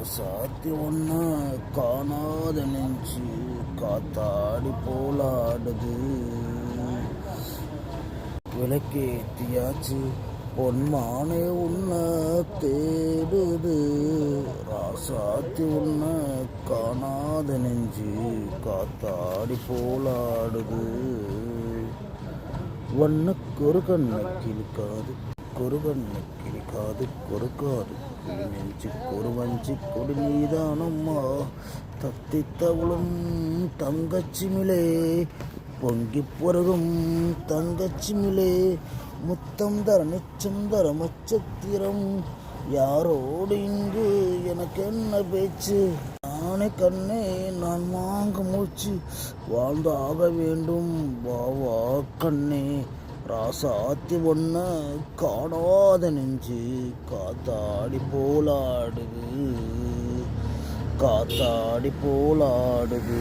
ராசாத்தி ஒன்ன காணாத நெஞ்சு காத்தாடி போலாடுது. விளக்கேத்தியாச்சு பொன்மானே உன்னை தேடுது. ராசாத்தி உன்ன காணாத நெஞ்சு காத்தாடி போலாடுது. வண்ணக்கொரு கண்ணை கிழிக்காது கொரு கண்ணை கிழிக்காது கொறுக்காது கிளி நெஞ்சு கொரு வஞ்சி கொடி நீதானம்மா. தத்தி தவளும் தங்கச்சிமிலே பொங்கி பொருகும் தங்கச்சிமிலே. முத்தம் தர நிச்சம் தர மச்சத்திரம் யாரோடு இங்கு எனக்கு என்ன பேச்சு. நானே கண்ணே நான் வாங்க மூச்சு வாழ்ந்தாக வேண்டும் வாவா கண்ணே. ராசாத்தி ஒன்ன காணாத நெஞ்சு காத்தாடி போலாடுது காத்தாடி போலாடுது.